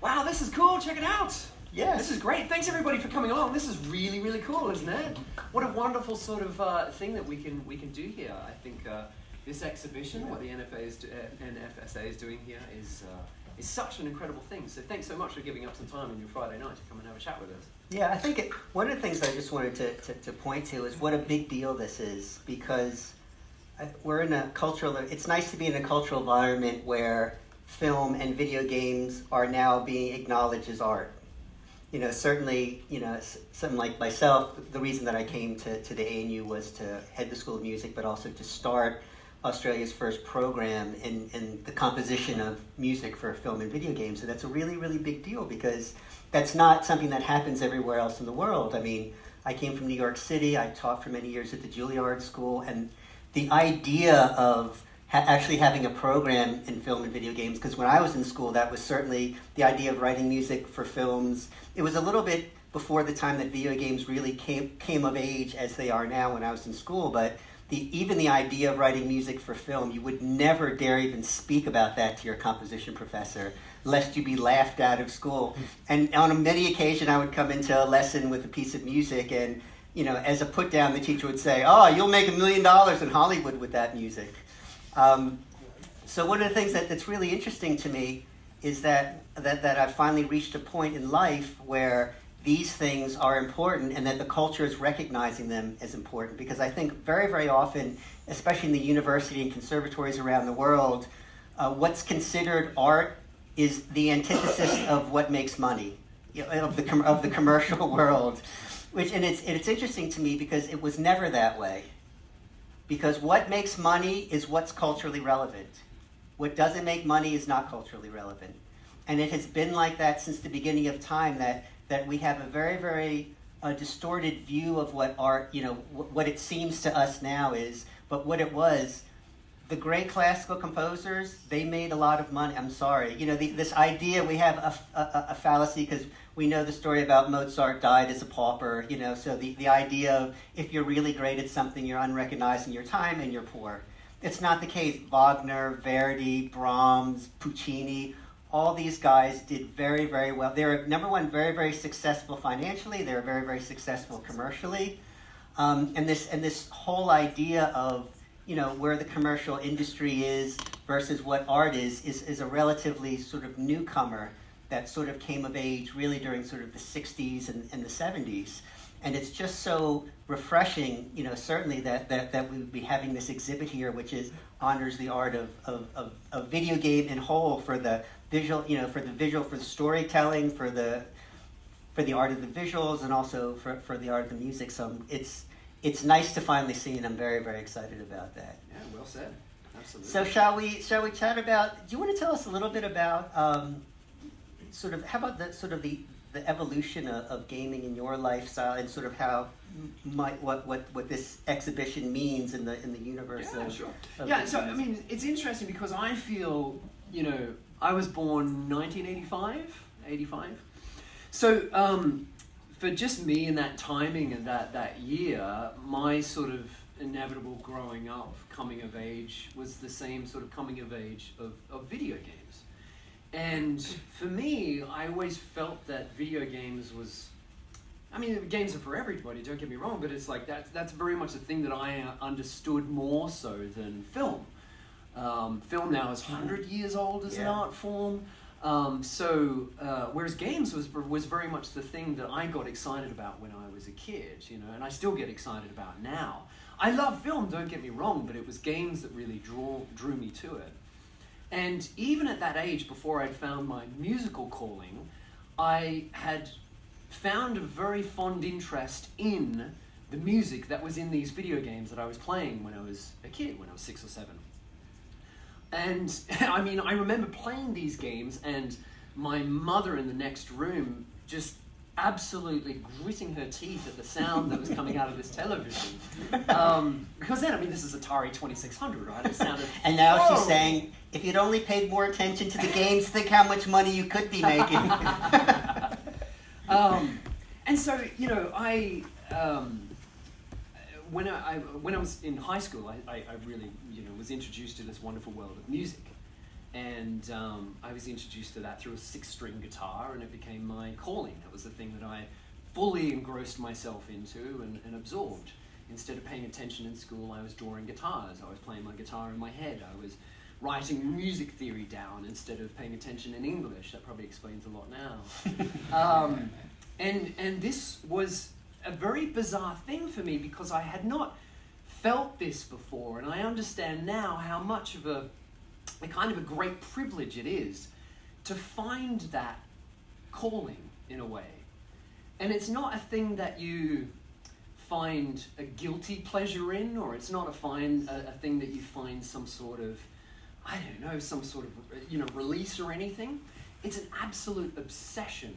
Wow, this is cool. Check it out. Yes. This is great. Thanks everybody for coming along. This is really, really cool, isn't it? What a wonderful sort of thing that we can do here. I think this exhibition, what the NFSA is doing here, is such an incredible thing. So thanks so much for giving up some time on your Friday night to come and have a chat with us. Yeah, I think one of the things I just wanted to point to is what a big deal this is, because we're in a cultural, it's nice to be in a cultural environment where film and video games are now being acknowledged as art. You know, certainly, you know, something like myself, the reason that I came to the ANU was to head the School of Music, but also to start Australia's first program in the composition of music for film and video games. So that's a really, really big deal, because that's not something that happens everywhere else in the world. I mean, I came from New York City. I taught for many years at the Juilliard School, and the idea of actually having a program in film and video games, because when I was in school, that was certainly the idea of writing music for films. It was a little bit before the time that video games really came of age as they are now when I was in school, but even the idea of writing music for film, you would never dare even speak about that to your composition professor, lest you be laughed out of school. And on many occasions, I would come into a lesson with a piece of music, and you know, as a put down, the teacher would say, "Oh, you'll make $1 million in Hollywood with that music." So one of the things that's really interesting to me is that I've finally reached a point in life where these things are important, and that the culture is recognizing them as important. Because I think very, very often, especially in the university and conservatories around the world, what's considered art is the antithesis of what makes money, you know, of the commercial world. It's interesting to me because it was never that way. Because what makes money is what's culturally relevant. What doesn't make money is not culturally relevant. And it has been like that since the beginning of time, that we have a very, very distorted view of what art, you know, what it seems to us now is, but what it was. The great classical composers, they made a lot of money. I'm sorry. You know, this idea, we have a fallacy, because we know the story about Mozart died as a pauper, you know, so the idea of if you're really great at something, you're unrecognized in your time and you're poor. It's not the case. Wagner, Verdi, Brahms, Puccini, all these guys did very, very well. They're, number one, very, very successful financially. They're very, very successful commercially. And this whole idea of, you know, where the commercial industry is versus what art is a relatively sort of newcomer that sort of came of age really during sort of the 60s and the 70s. And it's just so refreshing, you know, certainly that we would be having this exhibit here, which honors the art of video game in whole, for the visual, you know, for the storytelling, for the art of the visuals, and also for the art of the music. So it's nice to finally see, and I'm very, very excited about that. Yeah, well said. Absolutely. So shall we chat about? Do you want to tell us a little bit about sort of, how about the evolution of gaming in your lifestyle, and sort of how what this exhibition means in the universe? Yeah, of, sure. Of Yeah, so I mean, it's interesting because I feel, you know, I was born 1985. So for just me and that timing and that year, my sort of inevitable growing up, coming of age, was the same sort of coming of age of video games. And for me, I always felt that video games was, I mean, games are for everybody, don't get me wrong, but it's like that's very much the thing that I understood more so than film. Film now is 100 years old as an art form. Whereas games was very much the thing that I got excited about when I was a kid, you know, and I still get excited about now. I love film, don't get me wrong, but it was games that really drew me to it. And even at that age, before I'd found my musical calling, I had found a very fond interest in the music that was in these video games that I was playing when I was a kid, when I was 6 or 7. And I mean, I remember playing these games and my mother in the next room just absolutely gritting her teeth at the sound that was coming out of this television. Because then, I mean, this is Atari 2600, right? It sounded... And now she's saying, if you'd only paid more attention to the games, think how much money you could be making. And so, you know, when I was in high school, I really, you know, was introduced to this wonderful world of music. And I was introduced to that through a 6-string guitar, and it became my calling. It was the thing that I fully engrossed myself into and absorbed. Instead of paying attention in school, I was drawing guitars. I was playing my guitar in my head. I was writing music theory down instead of paying attention in English. That probably explains a lot now. And this was a very bizarre thing for me because I had not felt this before, and I understand now how much of a kind of a great privilege it is to find that calling in a way. And it's not a thing that you find a guilty pleasure in, or it's not a thing that you find some sort of, I don't know, some sort of, release or anything. It's an absolute obsession,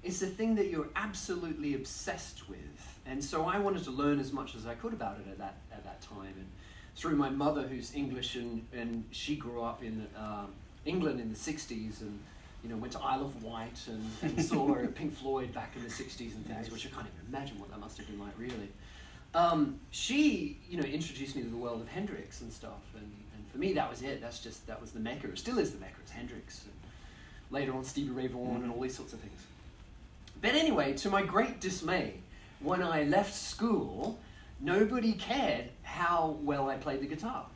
It's a thing that you're absolutely obsessed with. And so I wanted to learn as much as I could about it at that time. And through my mother, who's English, and she grew up in England in the 60s, and went to Isle of Wight and saw Pink Floyd back in the 60s and things, which I can't even imagine what that must have been like, really. She, introduced me to the world of Hendrix and stuff, and for me that was it. That was the Mecca. It still is the Mecca. It's Hendrix, and later on Stevie Ray Vaughan and all these sorts of things. But anyway, to my great dismay, when I left school, nobody cared how well I played the guitar.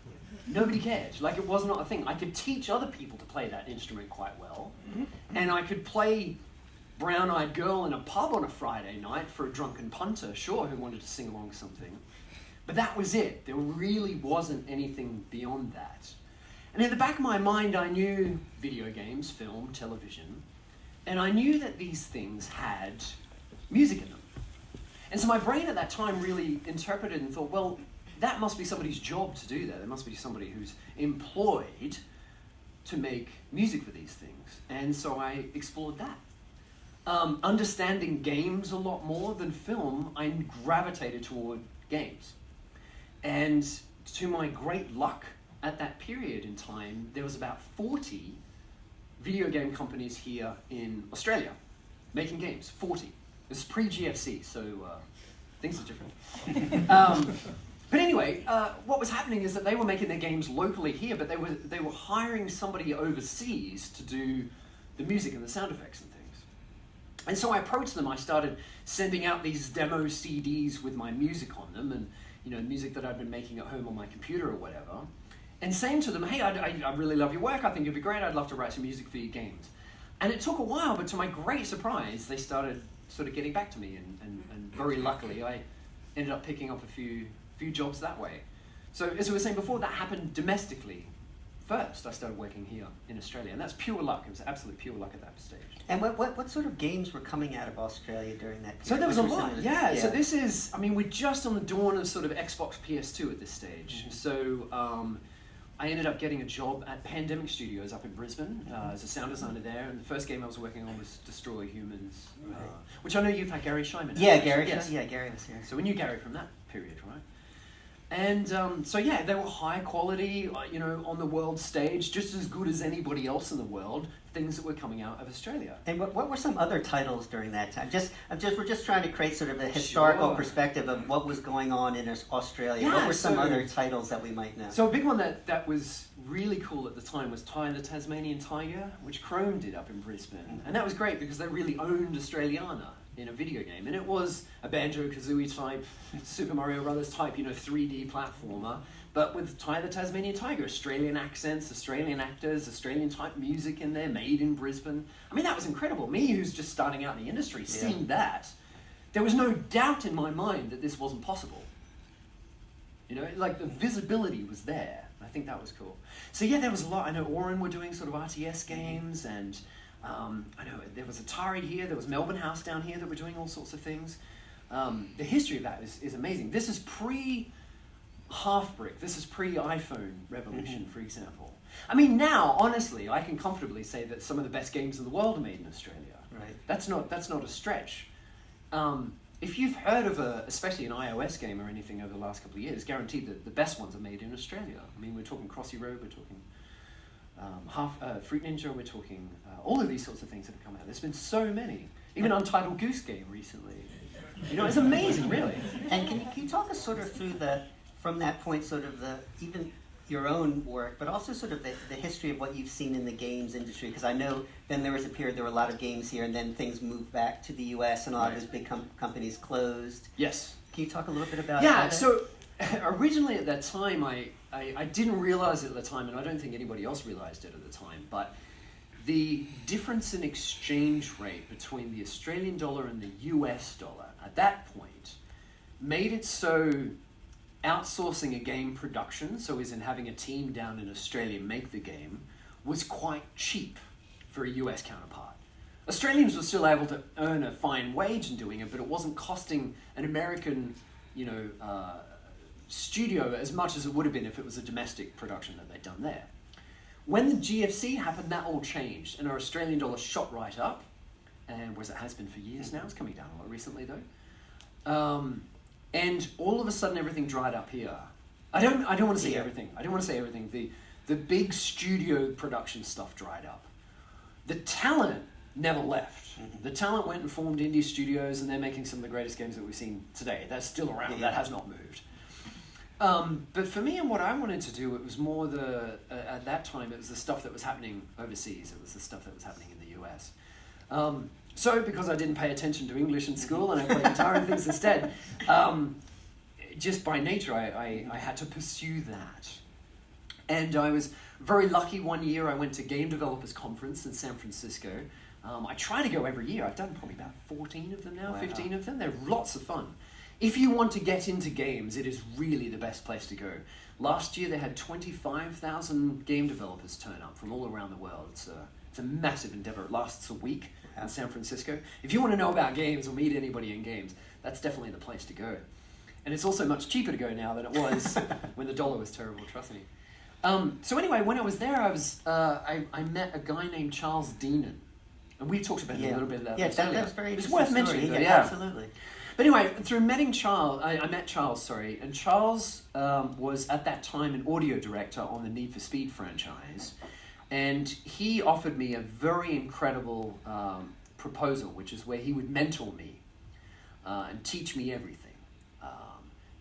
Nobody cared. Like, it was not a thing. I could teach other people to play that instrument quite well, and I could play Brown Eyed Girl in a pub on a Friday night for a drunken punter, sure, who wanted to sing along something. But that was it. There really wasn't anything beyond that. And in the back of my mind, I knew video games, film, television, and I knew that these things had music in them. And so my brain at that time really interpreted and thought, well, that must be somebody's job to do that. There must be somebody who's employed to make music for these things. And so I explored that. Understanding games a lot more than film, I gravitated toward games. And to my great luck at that period in time, there was about 40 video game companies here in Australia making games. 40. This is pre-GFC, so things are different. But anyway, what was happening is that they were making their games locally here, but they were hiring somebody overseas to do the music and the sound effects and things. And so I approached them. I started sending out these demo CDs with my music on them, and music that I'd been making at home on my computer or whatever, and saying to them, hey, I really love your work. I think it'd be great. I'd love to write some music for your games. And it took a while, but to my great surprise, they started sort of getting back to me, and very luckily, I ended up picking up a few jobs that way. So as we were saying before, that happened domestically first. I started working here in Australia, and that's pure luck. It was absolute pure luck at that stage. And what sort of games were coming out of Australia during that period? So there was a lot, yeah. So this is, we're just on the dawn of sort of Xbox PS2 at this stage. Mm-hmm. So I ended up getting a job at Pandemic Studios up in Brisbane as a sound designer there, and the first game I was working on was Destroy Humans, which I know you've had Gary Scheinman. Yeah, Gary. Yes. Yeah, Gary was here. So we knew Gary from that period, right? And they were high quality, on the world stage, just as good as anybody else in the world, things that were coming out of Australia. And what were some other titles during that time? We're just trying to create sort of a historical perspective of what was going on in Australia. Yeah, what were some other titles that we might know? So a big one that was really cool at the time was Ty the Tasmanian Tiger, which Chrome did up in Brisbane. And that was great because they really owned Australiana in a video game, and it was a Banjo-Kazooie type, Super Mario Brothers type, 3D platformer, but with Ty the Tasmanian Tiger, Australian accents, Australian actors, Australian type music in there, made in Brisbane. That was incredible. Me, who's just starting out in the industry, seeing that, there was no doubt in my mind that this wasn't possible. Like the visibility was there. I think that was cool. So yeah, there was a lot. I know Oren were doing sort of RTS games, and I know there was Atari here, there was Melbourne House down here that were doing all sorts of things. The history of that is amazing. This is pre-Half-Brick, this is pre-iPhone revolution, for example. Now, honestly, I can comfortably say that some of the best games in the world are made in Australia. Right. That's not a stretch. If you've heard of especially an iOS game or anything over the last couple of years, guaranteed that the best ones are made in Australia. We're talking Crossy Road, we're talking Fruit Ninja, we're talking all of these sorts of things that have come out. There's been so many. Even Untitled Goose Game recently. It's amazing, really. And can you talk us sort of through from that point, sort of even your own work, but also sort of the history of what you've seen in the games industry. Because I know then there was a period there were a lot of games here, and then things moved back to the U.S. and a lot of those big companies closed. Yes. Can you talk a little bit about that? Yeah. So originally at that time, I didn't realize it at the time, and I don't think anybody else realized it at the time, but the difference in exchange rate between the Australian dollar and the US dollar at that point made it so outsourcing a game production, so as in having a team down in Australia make the game, was quite cheap for a US counterpart. Australians were still able to earn a fine wage in doing it, but it wasn't costing an American, studio as much as it would have been if it was a domestic production that they'd done there. When the GFC happened, that all changed, and our Australian dollar shot right up, and whereas it has been for years now, it's coming down a lot recently though. And all of a sudden, everything dried up here. I don't want to say everything. I don't want to say everything. The big studio production stuff dried up. The talent never left. Mm-hmm. The talent went and formed indie studios, and they're making some of the greatest games that we've seen today. That's still around. Yeah. That has not moved. But for me and what I wanted to do, it was more at that time, it was the stuff that was happening overseas. It was the stuff that was happening in the US. So because I didn't pay attention to English in school and I played guitar and things instead, just by nature, I had to pursue that. And I was very lucky. One year I went to Game Developers Conference in San Francisco. I try to go every year. I've done probably about 14 of them now, wow. 15 of them. They're lots of fun. If you want to get into games, it is really the best place to go. Last year they had 25,000 game developers turn up from all around the world. It's a massive endeavor. It lasts a week in San Francisco. If you want to know about games or meet anybody in games, that's definitely the place to go. And it's also much cheaper to go now than it was when the dollar was terrible, trust me. So anyway, when I was there, I met a guy named Charles Deenan. And we talked about a little bit of that. Yeah, that's very interesting. It's worth mentioning. Yeah, absolutely. But anyway, through meeting Charles, I met Charles, and Charles was at that time an audio director on the Need for Speed franchise, and he offered me a very incredible proposal, which is where he would mentor me and teach me everything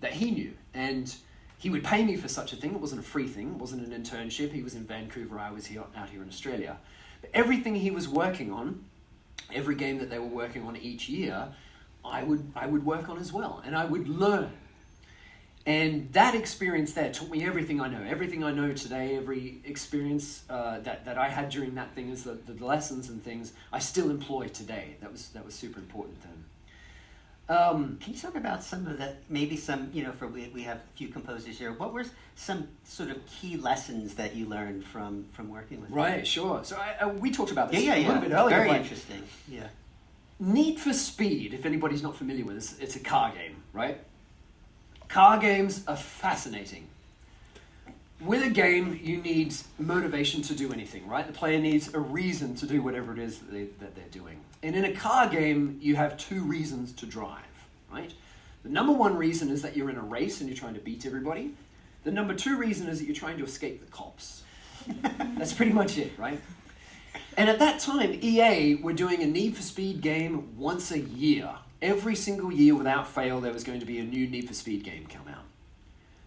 that he knew, and he would pay me for such a thing. It wasn't a free thing, it wasn't an internship. He was in Vancouver, I was out here in Australia. But everything he was working on, every game that they were working on each year, I would work on as well, and I would learn. And that experience there taught me everything I know. Everything I know today, every experience that I had during that thing, is the lessons and things I still employ today. That was super important then. Can you talk about some of that, maybe some, we have a few composers here. What were some sort of key lessons that you learned from working with them? Right, sure. So we talked about this a little bit earlier. Very interesting, yeah. Need for Speed, if anybody's not familiar with this, it's a car game, right? Car games are fascinating. With a game, you need motivation to do anything, right? The player needs a reason to do whatever it is that they're doing. And in a car game, you have two reasons to drive, right? The number one reason is that you're in a race and you're trying to beat everybody. The number two reason is that you're trying to escape the cops. That's pretty much it, right? And at that time, EA were doing a Need for Speed game once a year. Every single year, without fail, there was going to be a new Need for Speed game come out.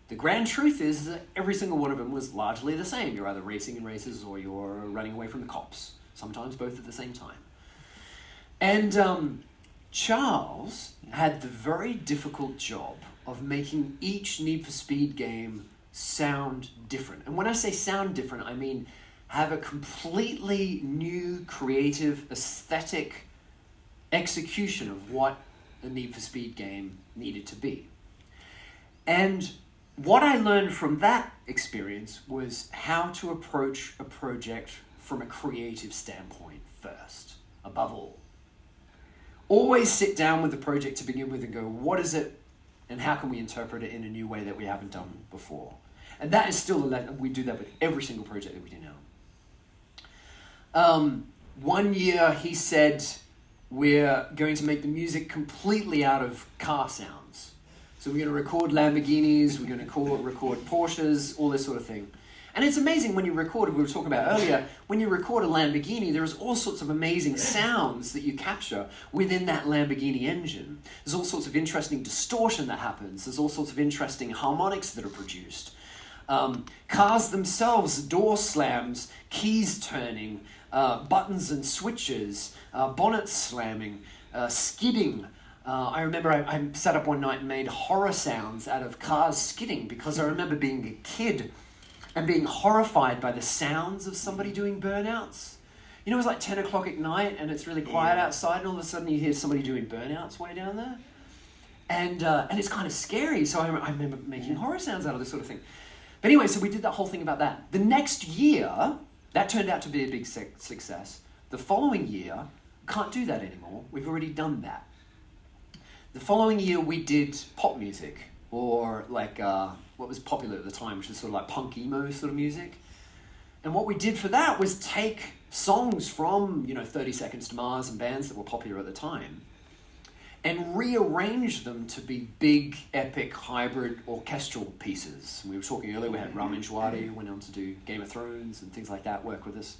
The grand truth is that every single one of them was largely the same. You're either racing in races or you're running away from the cops. Sometimes both at the same time. And Charles had the very difficult job of making each Need for Speed game sound different. And when I say sound different, I mean have a completely new, creative, aesthetic execution of what a Need for Speed game needed to be. And what I learned from that experience was how to approach a project from a creative standpoint first, above all. Always sit down with the project to begin with and go, what is it and how can we interpret it in a new way that we haven't done before? And that is still we do that with every single project that we do now. 1 year he said, we're going to make the music completely out of car sounds. So we're going to record Lamborghinis, we're going to record Porsches, all this sort of thing. And it's amazing when you record, we were talking about earlier, when you record a Lamborghini, there's all sorts of amazing sounds that you capture within that Lamborghini engine. There's all sorts of interesting distortion that happens. There's all sorts of interesting harmonics that are produced. Cars themselves, door slams, keys turning, buttons and switches, bonnets slamming, skidding. I remember I sat up one night and made horror sounds out of cars skidding because I remember being a kid and being horrified by the sounds of somebody doing burnouts. You know, it was like 10 o'clock at night and it's really quiet outside and all of a sudden you hear somebody doing burnouts way down there. And it's kind of scary, so I remember making horror sounds out of this sort of thing. But anyway, so we did that whole thing about that. The next year, that turned out to be a big success. The following year, can't do that anymore. We've already done that. The following year, we did pop music, or like what was popular at the time, which was sort of like punk emo sort of music. And what we did for that was take songs from, 30 Seconds to Mars and bands that were popular at the time and rearrange them to be big, epic, hybrid, orchestral pieces. We were talking earlier, we had Ramin Djawadi, went on to do Game of Thrones and things like that, work with us.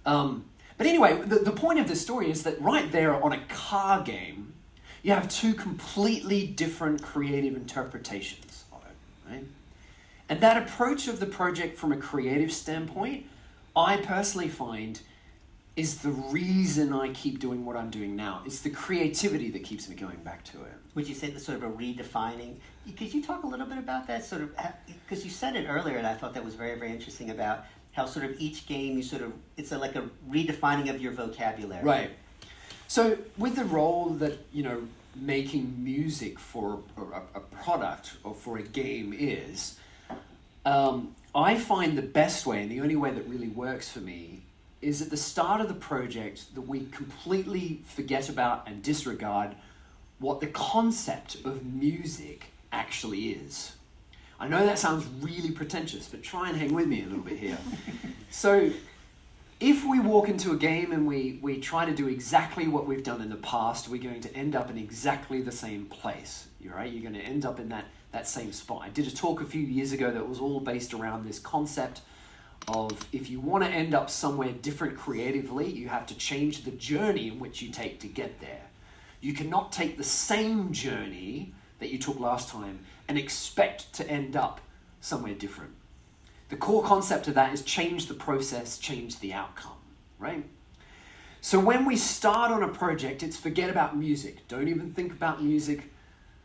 But anyway, the point of this story is that right there on a car game, you have two completely different creative interpretations of it, right? And that approach of the project from a creative standpoint, I personally find is the reason I keep doing what I'm doing now. It's the creativity that keeps me going back to it. Would you say that's sort of a redefining? Could you talk a little bit about that? Sort of, because you said it earlier, and I thought that was very, very interesting about how sort of each game it's like a redefining of your vocabulary. Right. So with the role that, making music for a product or for a game is, I find the best way and the only way that really works for me is at the start of the project that we completely forget about and disregard what the concept of music actually is. I know that sounds really pretentious, but try and hang with me a little bit here. So if we walk into a game and we try to do exactly what we've done in the past, we're going to end up in exactly the same place. Right? You're going to end up in that same spot. I did a talk a few years ago that was all based around this concept of if you want to end up somewhere different creatively, you have to change the journey in which you take to get there. You cannot take the same journey that you took last time and expect to end up somewhere different. The core concept of that is change the process, change the outcome, right? So when we start on a project, it's forget about music. Don't even think about music.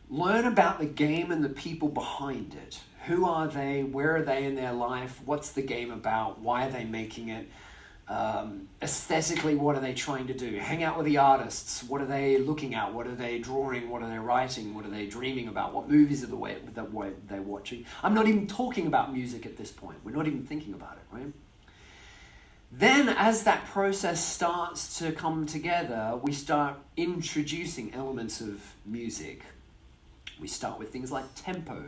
Learn about the game and the people behind it. Who are they? Where are they in their life? What's the game about? Why are they making it? Aesthetically, what are they trying to do? Hang out with the artists. What are they looking at? What are they drawing? What are they writing? What are they dreaming about? What movies are they're watching? I'm not even talking about music at this point. We're not even thinking about it, right? Then as that process starts to come together, we start introducing elements of music. We start with things like tempo.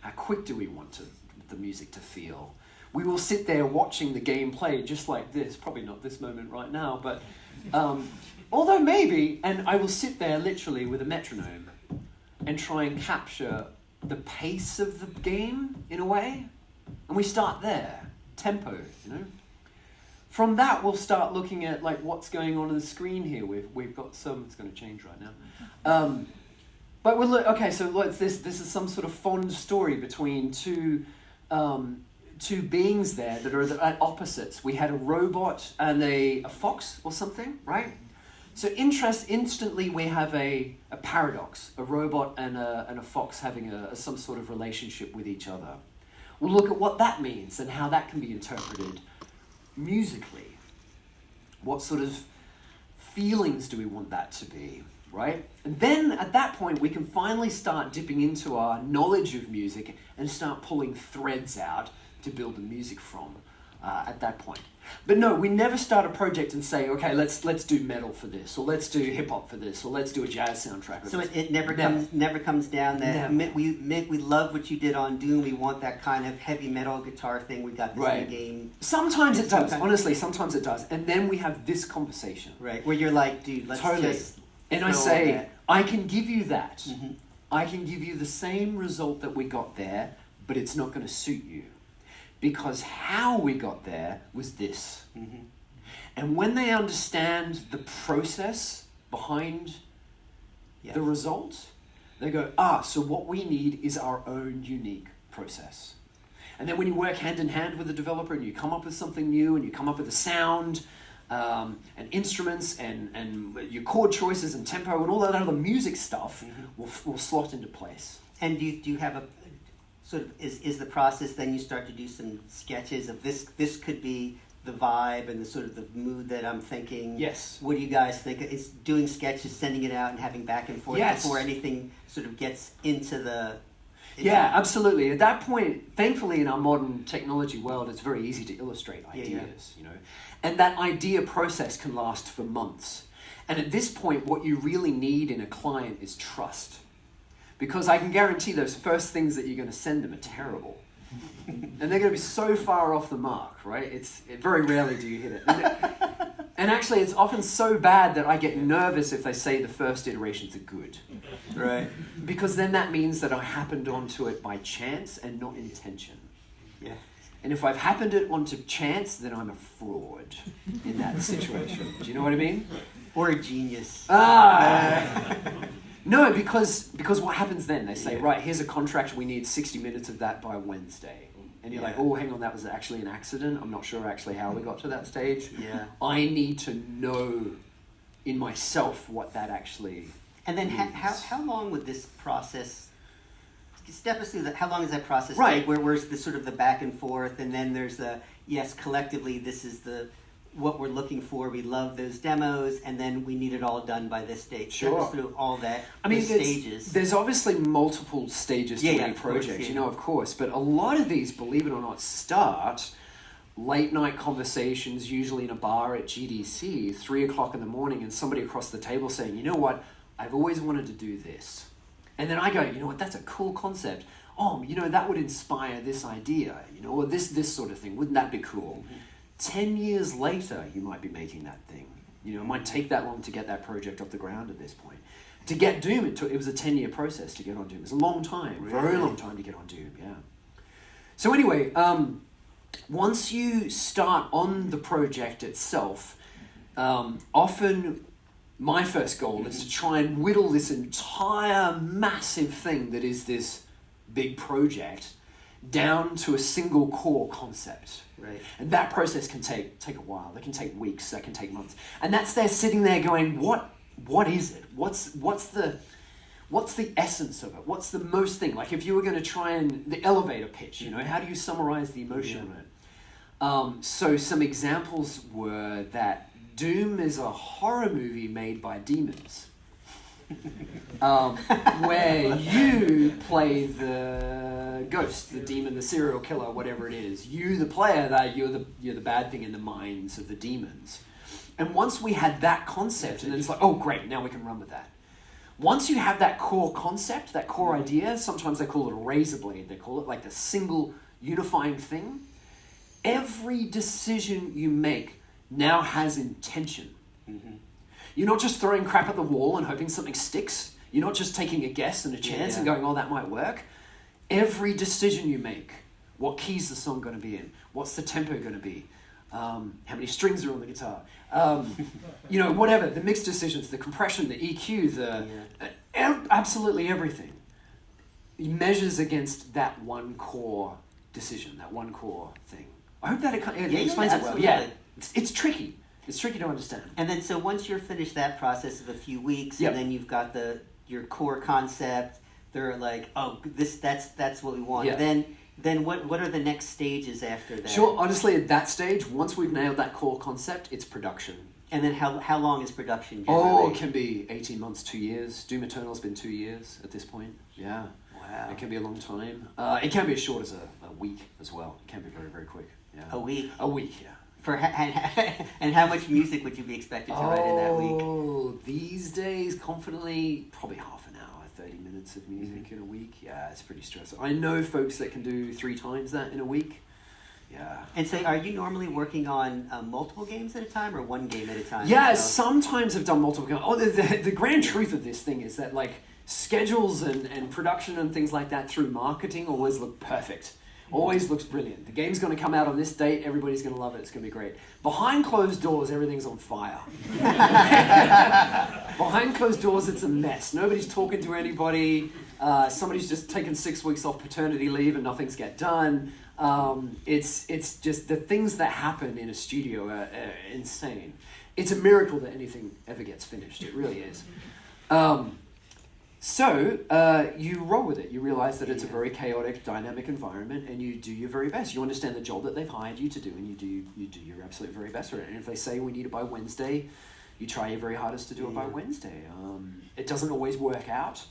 How quick do we want the music to feel? We will sit there watching the game play just like this, probably not this moment right now, but although maybe, and I will sit there literally with a metronome and try and capture the pace of the game in a way. And we start there, tempo, From that, we'll start looking at like what's going on the screen here. We've got some, it's going to change right now. But we'll look, okay, so this is some sort of fond story between two beings there that are at opposites. We had a robot and a fox or something, right? So instantly we have a paradox, a robot and a fox having some sort of relationship with each other. We'll look at what that means and how that can be interpreted musically. What sort of feelings do we want that to be? Right? And then at that point, we can finally start dipping into our knowledge of music and start pulling threads out to build the music from at that point. But no, we never start a project and say, okay, let's do metal for this, or let's do hip hop for this, or let's do a jazz soundtrack. So it never comes down that we love what you did on Doom. We want that kind of heavy metal guitar thing. We got this new game. Sometimes it does. Honestly, sometimes it does. And then we have this conversation, right, where you're like, dude, let's just. And I say, I can give you that. Mm-hmm. I can give you the same result that we got there, but it's not going to suit you. Because how we got there was this. Mm-hmm. And when they understand the process behind the result, they go, so what we need is our own unique process. And then when you work hand in hand with the developer and you come up with something new and you come up with a sound and instruments and your chord choices and tempo and all that other music stuff will slot into place. And do you have a sort of, is the process then you start to do some sketches of this could be the vibe and the sort of the mood that I'm thinking? Yes. What do you guys think? Is doing sketches, sending it out and having back and forth before anything sort of gets into the... Yeah, absolutely. At that point, thankfully in our modern technology world, it's very easy to illustrate ideas, you know. And that idea process can last for months. And at this point, what you really need in a client is trust. Because I can guarantee those first things that you're going to send them are terrible. And they're going to be so far off the mark, right? Very rarely do you hit it. And actually, it's often so bad that I get nervous if they say the first iterations are good. Right. Because then that means that I happened onto it by chance and not intention. Yeah. And if I've happened it onto chance, then I'm a fraud in that situation. Do you know what I mean? Or a genius. No, because what happens then? They say, right, here's a contract, we need 60 minutes of that by Wednesday. And you're like, oh, hang on, that was actually an accident. I'm not sure actually how we got to that stage. Yeah. I need to know in myself what that actually And then how long would this process, step us through that, how long does that process take? Where's the sort of the back and forth, and then there's the, yes, collectively this is what we're looking for, we love those demos, and then we need it all done by this date. Sure. Step us through all that, stages. There's obviously multiple stages to any project, you know, of course, but a lot of these, believe it or not, start late night conversations, usually in a bar at GDC, 3 o'clock in the morning, and somebody across the table saying, you know what, I've always wanted to do this. And then I go, you know what, that's a cool concept. Oh, you know, that would inspire this idea, you know, or this sort of thing. Wouldn't that be cool? 10 years later, you might be making that thing. You know, it might take that long to get that project off the ground at this point. To get Doom, it was a 10-year process to get on Doom. It was a long time, very long time to get on Doom, yeah. So anyway, once you start on the project itself, often my first goal is to try and whittle this entire massive thing that is this big project down to a single core concept. Right. And that process can take a while. That can take weeks. That can take months. And that's there sitting there going, what is it? What's the essence of it? What's the most thing? Like if you were going to try and the elevator pitch, you know, how do you summarize the emotion of it? So some examples were that Doom is a horror movie made by demons. Where you play the ghost, the demon, the serial killer, whatever it is. You, the player, that you're the bad thing in the minds of the demons. And once we had that concept, and then it's like, oh great, now we can run with that. Once you have that core concept, that core idea, sometimes they call it a razor blade. They call it like the single unifying thing. Every decision you make now has intention. Mm-hmm. You're not just throwing crap at the wall and hoping something sticks. You're not just taking a guess and a chance and going, oh, that might work. Every decision you make, what key's the song going to be in? What's the tempo going to be? How many strings are on the guitar? You know, whatever, the mix decisions, the compression, the EQ, absolutely everything. It measures against that one core decision, that one core thing. I hope that it explains it well. Yeah, it's tricky. It's tricky to understand. And then, so once you're finished that process of a few weeks, and then you've got your core concept, they're like, oh, that's what we want. Yeah. Then what are the next stages after that? Sure. Honestly, at that stage, once we've nailed that core concept, it's production. And then how long is production generally? Oh, it can be 18 months, 2 years. Doom Eternal's been 2 years at this point. Yeah. Wow. It can be a long time. It can be as short as a week as well. It can be very, very quick. Yeah. A week? A week, yeah. And how much music would you be expected to write in that week? Oh, these days, confidently, probably half an hour, 30 minutes of music in a week. Yeah, it's pretty stressful. I know folks that can do 3 times that in a week. Yeah. And so are you normally working on multiple games at a time or one game at a time? Yeah, sometimes I've done multiple games. Oh, the grand truth of this thing is that like schedules and production and things like that through marketing always look perfect. Always looks brilliant. The game's going to come out on this date. Everybody's going to love it. It's going to be great. Behind closed doors, everything's on fire. Behind closed doors, it's a mess. Nobody's talking to anybody. Somebody's just taken 6 weeks off paternity leave and nothing's get done. It's just the things that happen in a studio are insane. It's a miracle that anything ever gets finished. It really is. So you roll with it. You realize that it's a very chaotic, dynamic environment, and you do your very best. You understand the job that they've hired you to do, and you do your absolute very best for it. And if they say we need it by Wednesday, you try your very hardest to do it by Wednesday. It doesn't always work out,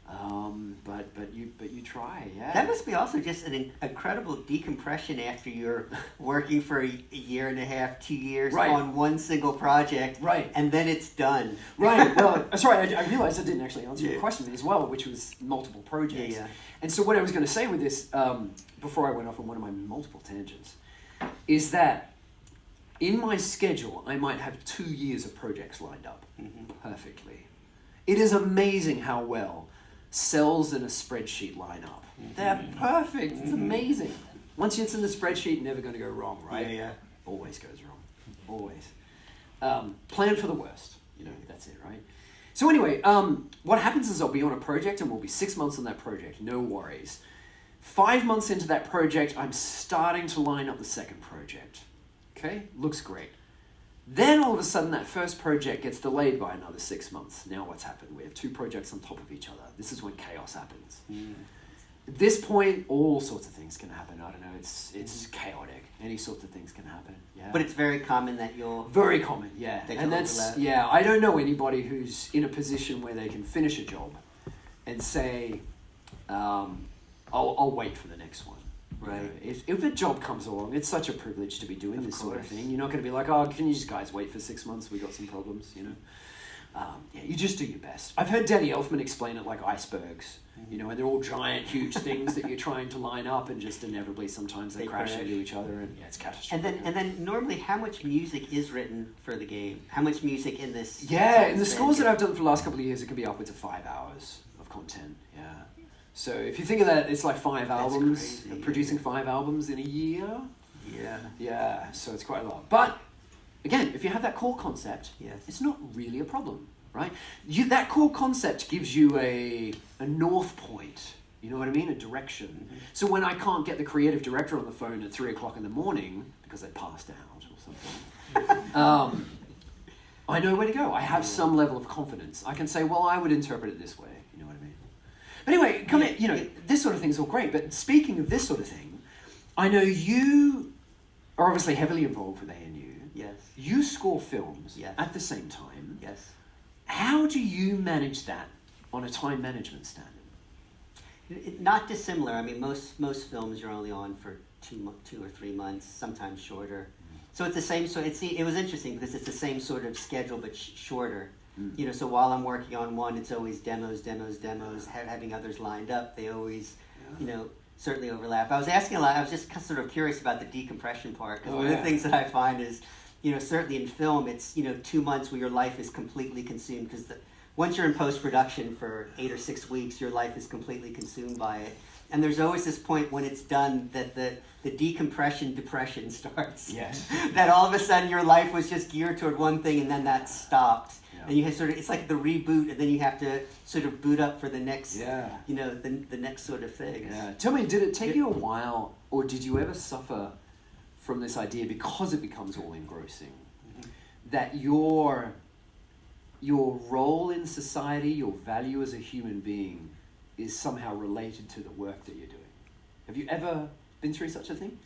but you try. Yeah. That must be also just an incredible decompression after you're working for a year and a half, 2 years on one single project, and then it's done. Right. Well, sorry, I realized I didn't actually answer your question as well, which was multiple projects. Yeah. And so what I was going to say with this, before I went off on one of my multiple tangents, is that in my schedule, I might have 2 years of projects lined up perfectly. It is amazing how well cells in a spreadsheet line up. They're perfect. It's amazing. Once it's in the spreadsheet, never going to go wrong, right? Yeah. Always goes wrong. Always. Plan for the worst. That's it, right? So anyway, what happens is I'll be on a project and we'll be 6 months on that project. No worries. 5 months into that project, I'm starting to line up the second project. Okay? Looks great. Then all of a sudden that first project gets delayed by another 6 months. Now what's happened? We have 2 projects on top of each other. This is when chaos happens. At this point, all sorts of things can happen. I don't know, it's chaotic. Any sorts of things can happen. Yeah. But it's very common that you'll... Very common, yeah. And that's, I don't know anybody who's in a position where they can finish a job and say, I'll wait for the next one. Right. If a job comes along, it's such a privilege to be doing this sort of thing. You're not going to be like, oh, can you just guys wait for 6 months? We got some problems, you just do your best. I've heard Danny Elfman explain it like icebergs, and they're all giant, huge things that you're trying to line up, and just inevitably sometimes they crash into each other, and it's catastrophic. And then normally, how much music is written for the game? How much music in this? Yeah, in the scores that I've done for the last couple of years, it can be upwards of 5 hours of content. Yeah. So if you think of that, it's like 5 albums, producing 5 albums in a year. Yeah, so it's quite a lot. But again, if you have that core concept, it's not really a problem, right? That core concept gives you a north point, you know what I mean? A direction. So when I can't get the creative director on the phone at 3 o'clock in the morning because they passed out or something, I know where to go. I have some level of confidence. I can say, well, I would interpret it this way. But anyway, this sort of thing's all great, but speaking of this sort of thing, I know you are obviously heavily involved with ANU. Yes. You score films at the same time. Yes. How do you manage that on a time management standard? Not dissimilar. I mean, most films you're only on for 2 or 3 months, sometimes shorter. So it's the same. So it was interesting because it's the same sort of schedule, but shorter. So while I'm working on one, it's always demos, having others lined up. They always, certainly overlap. I was asking a lot. I was just sort of curious about the decompression part, because one of the things that I find is, certainly in film, it's, 2 months where your life is completely consumed, because once you're in post-production for 8 or 6 weeks, your life is completely consumed by it. And there's always this point when it's done that the decompression depression starts. Yes. That all of a sudden your life was just geared toward one thing, and then that stopped. And you have it's like the reboot, and then you have to sort of boot up for the next, the next sort of thing. Yeah. Tell me, did it take you a while, or did you ever suffer from this idea, because it becomes all engrossing, that your role in society, your value as a human being, is somehow related to the work that you're doing? Have you ever been through such a thing?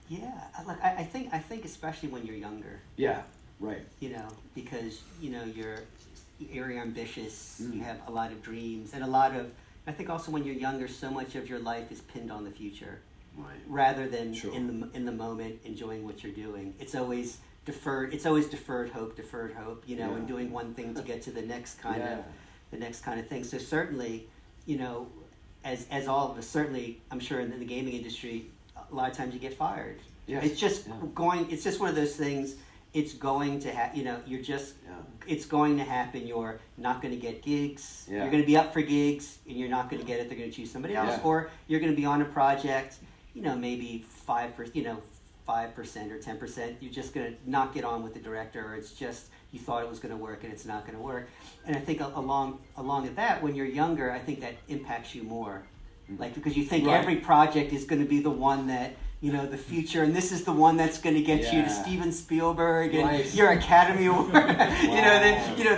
Yeah, I think especially when you're younger. Yeah. Right. Because, you're very ambitious, you have a lot of dreams, and I think also when you're younger, so much of your life is pinned on the future. Right. Rather than in the moment enjoying what you're doing. It's always deferred hope, and doing one thing to get to the next kind of thing. So certainly, as all of us, certainly, I'm sure in the gaming industry, a lot of times you get fired. Yes. It's just one of those things. It's going to it's going to happen. You're not going to get gigs. Yeah. You're going to be up for gigs, and you're not going to get it. They're going to choose somebody else, or you're going to be on a project. Maybe 5%, 5% or 10%. You're just going to not get on with the director, or it's just you thought it was going to work and it's not going to work. And I think along with that, when you're younger, I think that impacts you more. Like, because you think every project is going to be the one that, the future, and this is the one that's going to get you to Steven Spielberg and your Academy Award,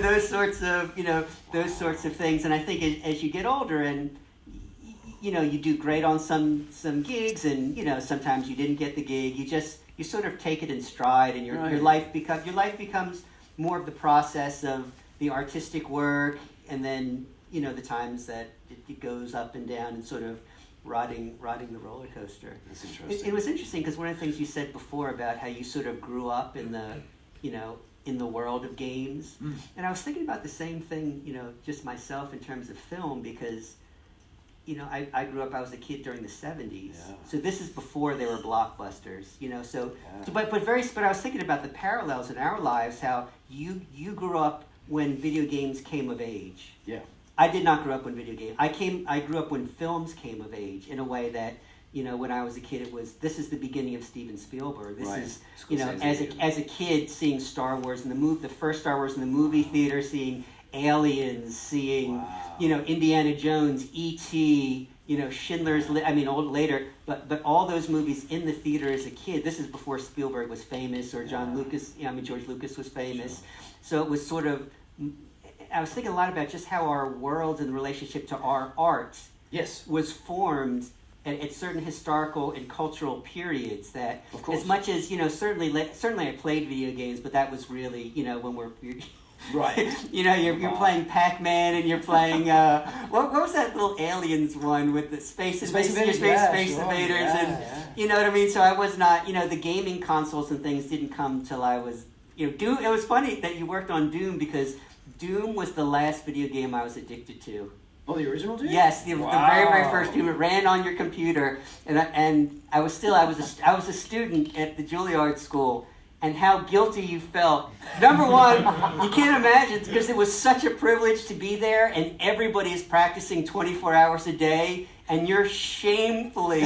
those sorts of things. And I think as you get older and, you do great on some gigs, and, sometimes you didn't get the gig, you sort of take it in stride, and your life becomes more of the process of the artistic work, and then, the times that it goes up and down and sort of riding the roller coaster. That's interesting. It was interesting because one of the things you said before about how you sort of grew up in the, in the world of games, and I was thinking about the same thing, just myself in terms of film, because, I grew up. I was a kid during the '70s, so this is before they were blockbusters, But I was thinking about the parallels in our lives. How you grew up when video games came of age. Yeah. I did not grow up when video games. I grew up when films came of age in a way that, when I was a kid, this is the beginning of Steven Spielberg. This is, as a kid seeing Star Wars the first Star Wars in the movie theater, seeing Aliens, seeing, Indiana Jones, E.T., Schindler's List. Later, but all those movies in the theater as a kid. This is before Spielberg was famous or George Lucas was famous. Sure. So it was sort of. I was thinking a lot about just how our world in relationship to our art was formed at certain historical and cultural periods. That, as much as certainly I played video games, but that was really when we're you're playing Pac-Man and you're playing what was that little Aliens one with the Space Invaders, and you know what I mean. So I was not the gaming consoles and things didn't come till I was Doom. It was funny that you worked on Doom because Doom was the last video game I was addicted to. Oh, the original Doom? Yes, the very, very first Doom. It ran on your computer, and I was a student at the Juilliard School, and how guilty you felt. Number one, you can't imagine, because it was such a privilege to be there, and everybody is practicing 24 hours a day, and you're shamefully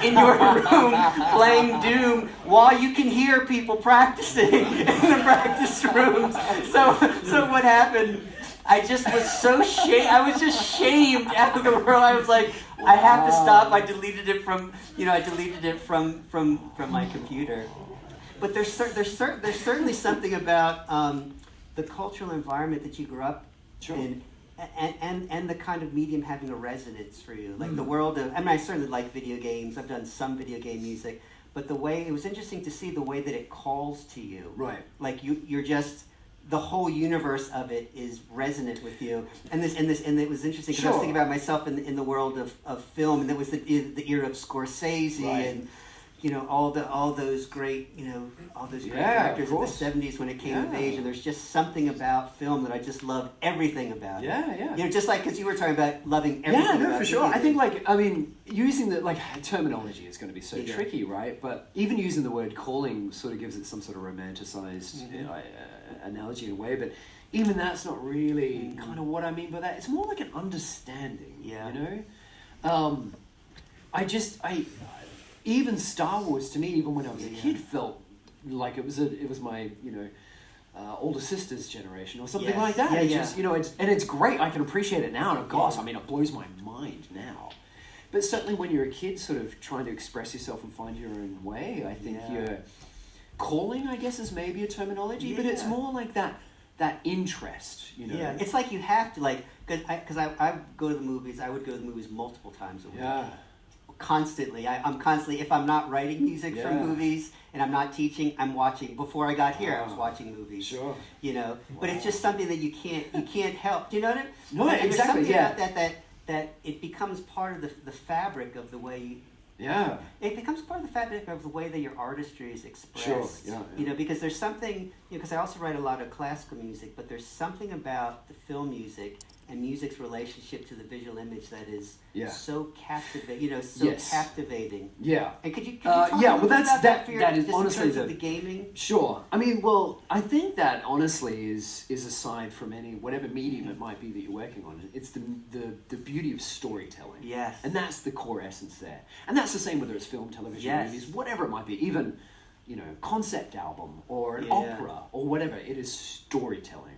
in your room playing Doom while you can hear people practicing in the practice rooms. So what happened? I just was so I was just shamed out of the world. I was like, I have to stop. I deleted it from my computer. But there's certainly something about the cultural environment that you grew up in. And the kind of medium having a resonance for you, like the world of. I certainly like video games. I've done some video game music, but it was interesting to see the way that it calls to you. Right. Like you're just the whole universe of it is resonant with you. And it was interesting because I was thinking about myself in the world of film, and it was the era of Scorsese and. All those great directors of the '70s when it came of age, and there's just something about film that I just love everything about it. Just like because you were talking about loving everything. Yeah, no, for sure. I think using the terminology is going to be so tricky, right? But even using the word calling sort of gives it some sort of romanticized analogy in a way. But even that's not really kind of what I mean by that. It's more like an understanding. Yeah. Even Star Wars to me, even when I was a kid, felt like it was my older sister's generation or something like that. It's great. I can appreciate it now, and gosh, it blows my mind now. But certainly when you're a kid, sort of trying to express yourself and find your own way, I think you're calling, I guess, is maybe a terminology, but it's more like that interest. Yeah, it's like you have to because I go to the movies. I would go to the movies multiple times a week. Yeah. Constantly. I'm constantly, if I'm not writing music for movies and I'm not teaching, I'm watching. Before I got here, I was watching movies. Sure. But it's just something that you can't help. Do you know what I mean? No, exactly. There's something about that it becomes part of the fabric of the way. Yeah. It becomes part of the fabric of the way that your artistry is expressed. Sure. Yeah. Because there's something. Because I also write a lot of classical music, but there's something about the film music and music's relationship to the visual image that is so captivating, captivating. Yeah. And could you talk about that for that is honestly in terms of the gaming? Sure. I think that honestly is aside from whatever medium it might be that you're working on, it's the beauty of storytelling. Yes. And that's the core essence there. And that's the same whether it's film, television, movies, whatever it might be. Even concept album or an Yeah. opera or whatever. It is storytelling.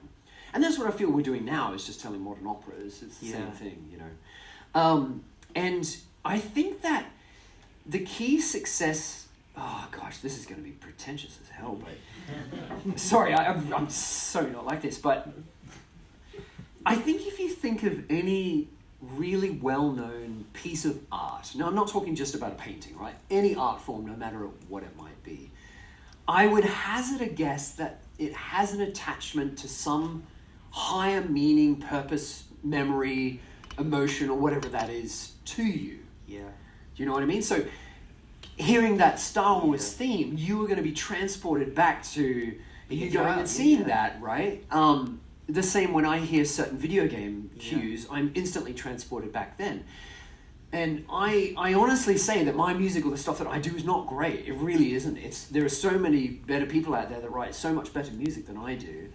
And that's what I feel we're doing now, is just telling modern operas. It's the same thing, And I think that the key success... Oh, gosh, this is going to be pretentious as hell, but... Sorry, I'm so not like this, but... I think if you think of any really well-known piece of art... Now, I'm not talking just about a painting, right? Any art form, no matter what it might be. I would hazard a guess that it has an attachment to some higher meaning, purpose, memory, emotion, or whatever that is to you. Yeah. Do you know what I mean? So hearing that Star Wars theme, you are going to be transported back to you going and seeing that, right? The same when I hear certain video game cues, I'm instantly transported back then. And I honestly say that my music or the stuff that I do is not great. It really isn't. There are so many better people out there that write so much better music than I do.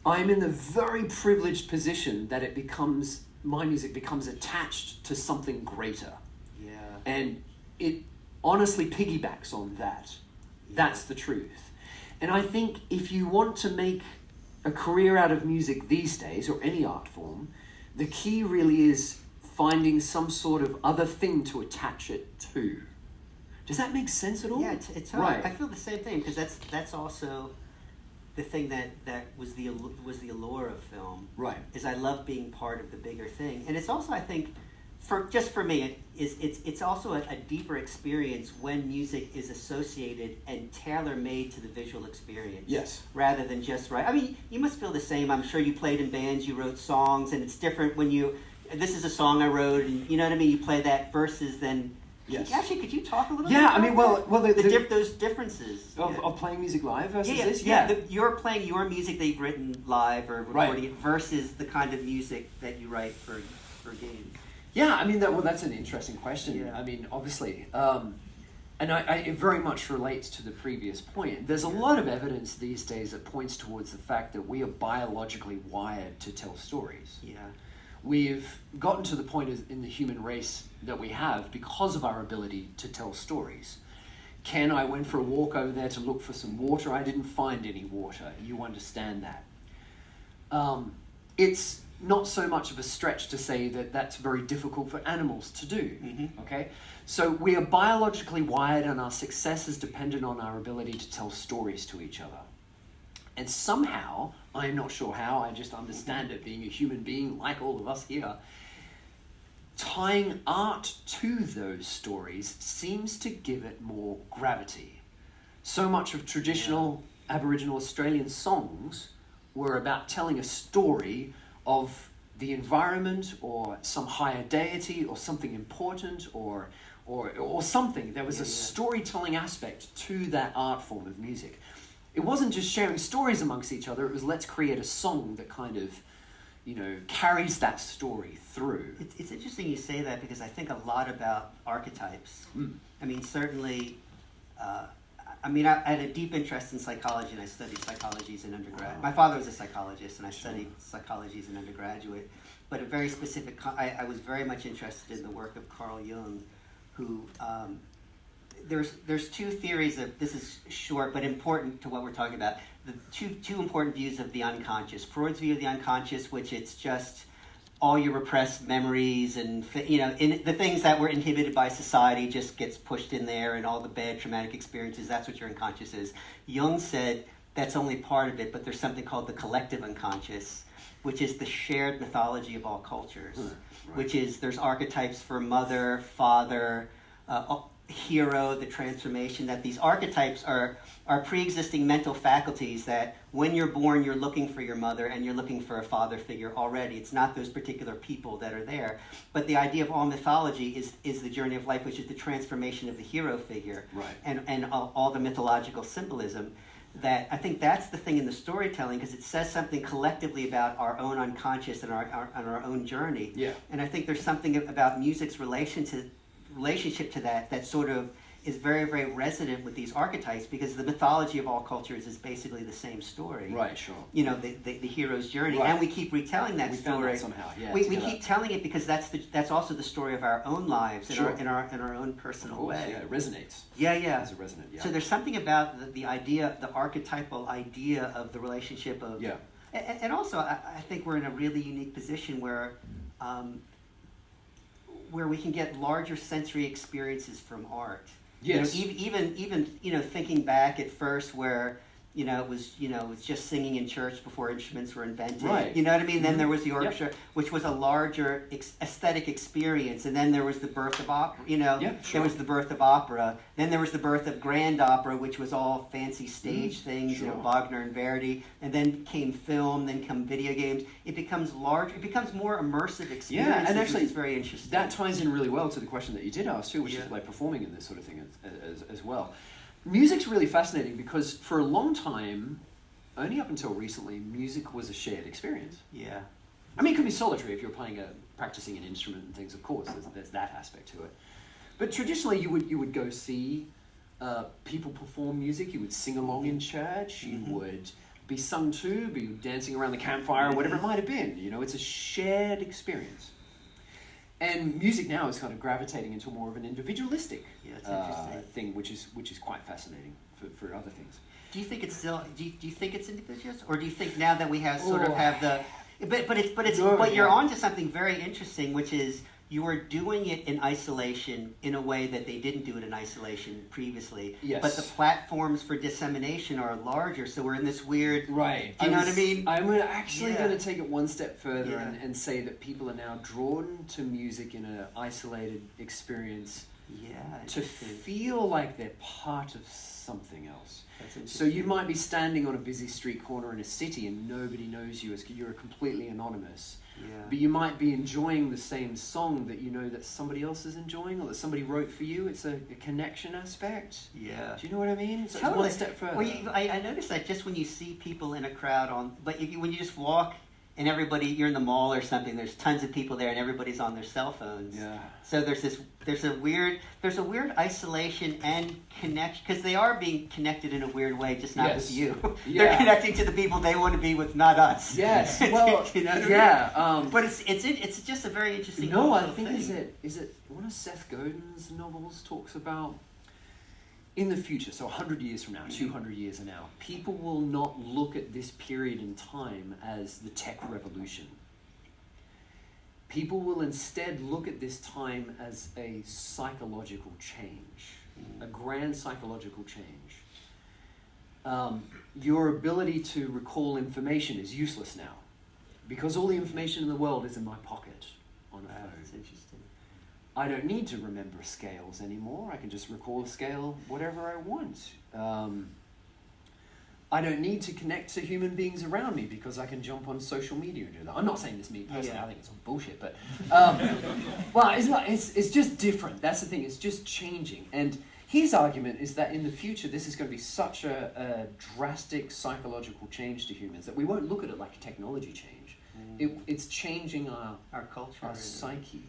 I'm in the very privileged position that my music becomes attached to something greater. Yeah. And it honestly piggybacks on that. Yeah. That's the truth. And I think if you want to make a career out of music these days, or any art form, the key really is finding some sort of other thing to attach it to. Does that make sense at all? Yeah, it's right. I feel the same thing, because that's also the thing that was the allure of film. Right. Is I love being part of the bigger thing, and it's also, I think, for me, it's also a deeper experience when music is associated and tailor-made to the visual experience. Yes. Rather than just I mean, you must feel the same. I'm sure you played in bands, you wrote songs, and it's different when this is a song I wrote, and you know what I mean. You play that versus then. Yes. Actually, could you talk a little bit? Yeah, about I mean, those differences of playing music live versus this. You're playing your music that you've written live or recording it versus the kind of music that you write for games. Yeah, I mean, that's an interesting question. Yeah. I mean, obviously, and it very much relates to the previous point. There's a lot of evidence these days that points towards the fact that we are biologically wired to tell stories. Yeah. We've gotten to the point in the human race that we have because of our ability to tell stories. Ken, I went for a walk over there to look for some water. I didn't find any water. You understand that. It's not so much of a stretch to say that that's very difficult for animals to do. Mm-hmm. Okay? So we are biologically wired, and our success is dependent on our ability to tell stories to each other. And somehow, I'm not sure how, I just understand it being a human being like all of us here, tying art to those stories seems to give it more gravity. So much of traditional Aboriginal Australian songs were about telling a story of the environment or some higher deity or something important or something. There was a storytelling aspect to that art form of music. It wasn't just sharing stories amongst each other, it was let's create a song that kind of, carries that story through. It's interesting you say that, because I think a lot about archetypes. I mean, certainly, I had a deep interest in psychology, and I studied psychology as an undergrad. My father was a psychologist, and I studied psychology as an undergraduate. But a very specific, I was very much interested in the work of Carl Jung, who... There's two theories of, this is short but important to what we're talking about, the two important views of the unconscious. Freud's view of the unconscious, which it's just all your repressed memories and the things that were inhibited by society just gets pushed in there, and all the bad traumatic experiences, that's what your unconscious is. Jung said that's only part of it, but there's something called the collective unconscious, which is the shared mythology of all cultures, which is there's archetypes for mother, father, hero, the transformation, that these archetypes are pre-existing mental faculties that when you're born you're looking for your mother and you're looking for a father figure already. It's not those particular people that are there, but the idea of all mythology is the journey of life, which is the transformation of the hero figure, and all the mythological symbolism. That I think that's the thing in the storytelling, because it says something collectively about our own unconscious and our own journey. And I think there's something about music's relationship to that sort of is very, very resonant with these archetypes because the mythology of all cultures is basically the same story. Right, sure. You know, the hero's journey, Right. and we keep retelling that We story. found that somehow, yeah. We keep telling it because that's also the story of our own lives in Sure. our own personal way. Yeah, it resonates. Yeah. Does it resonate? Yeah. So there's something about the idea, the archetypal idea of the relationship of. Yeah. And also, I think we're in a really unique position where we can get larger sensory experiences from art. Yes. You know, even thinking back at first where it was just singing in church before instruments were invented. Right. You know what I mean? Then there was the Yep. orchestra, which was a larger aesthetic experience, and then there was the birth of opera. Yep, sure. There was the birth of opera. Then there was the birth of grand opera, which was all fancy stage things. Sure. Wagner and Verdi. And then came film. Then come video games. It becomes large. It becomes more immersive experiences. Yeah, and actually, which is very interesting. That ties in really well to the question that you did ask too, which Yeah. is like performing in this sort of thing as well. Music's really fascinating because for a long time, only up until recently, music was a shared experience. Yeah. I mean, it could be solitary if you're practicing an instrument and things. Of course, there's that aspect to it. But traditionally, you would go see people perform music. You would sing along in church. You would be sung to, be dancing around the campfire, or whatever it might have been. It's a shared experience. And music now is kind of gravitating into more of an individualistic that's interesting. thing, which is quite fascinating for other things. Do you think it's still? Do you think it's individualist, or do you think now that we have have the? But you're onto something very interesting, which is you are doing it in isolation in a way that they didn't do it in isolation previously. Yes. But the platforms for dissemination are larger, so we're in this weird. Right. Do you know what I mean? I'm actually Yeah. going to take it one step further Yeah. and say that people are now drawn to music in an isolated experience Yeah. to feel like they're part of something else. That's So interesting. you might be standing on a busy street corner in a city and nobody knows you, you're completely anonymous. Yeah. But you might be enjoying the same song that you know that somebody else is enjoying or that somebody wrote for you. It's a connection aspect. Yeah. Do you know what I mean? So Totally. it's one step further. Well, I noticed that just when you see people in a crowd when you just walk and you're in the mall or something, there's tons of people there and everybody's on their cell phones. Yeah. So there's a weird isolation and connection because they are being connected in a weird way, just not with you. Yeah. They're connecting to the people they want to be with, not us. Yes. Well, you know what I mean? yeah. But it's just a very interesting. No, I cultural think thing. is it one of Seth Godin's novels talks about in the future, so 100 years from now, 200 years from now, people will not look at this period in time as the tech revolution. People will instead look at this time as a psychological change, a grand psychological change. Your ability to recall information is useless now because all the information in the world is in my pocket on a phone. That's interesting. I don't need to remember scales anymore. I can just recall a scale whatever I want. I don't need to connect to human beings around me because I can jump on social media and do that. I'm not saying this me personally. Yeah. I think it's all bullshit, but well, it's just different. That's the thing. It's just changing. And his argument is that in the future, this is going to be such a drastic psychological change to humans that we won't look at it like a technology change. It's changing Our culture, our psyche,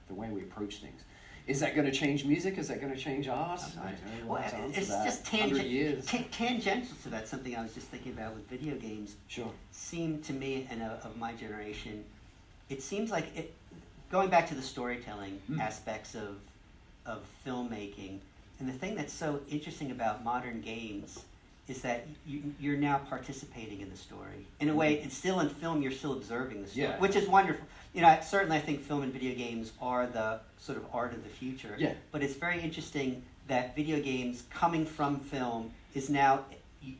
the way we approach things. Is that going to change music? Is that going to change art? I don't know. Well, We'll have to answer it's that. just 100 years. tangential to that. Something I was just thinking about with video games. Sure. Seemed to me, and of my generation, it seems like it. Going back to the storytelling aspects of filmmaking, and the thing that's so interesting about modern games is that you're now participating in the story. In a way, it's still in film, you're still observing the story, which is wonderful. Certainly I think film and video games are the sort of art of the future. Yeah. But it's very interesting that video games coming from film is now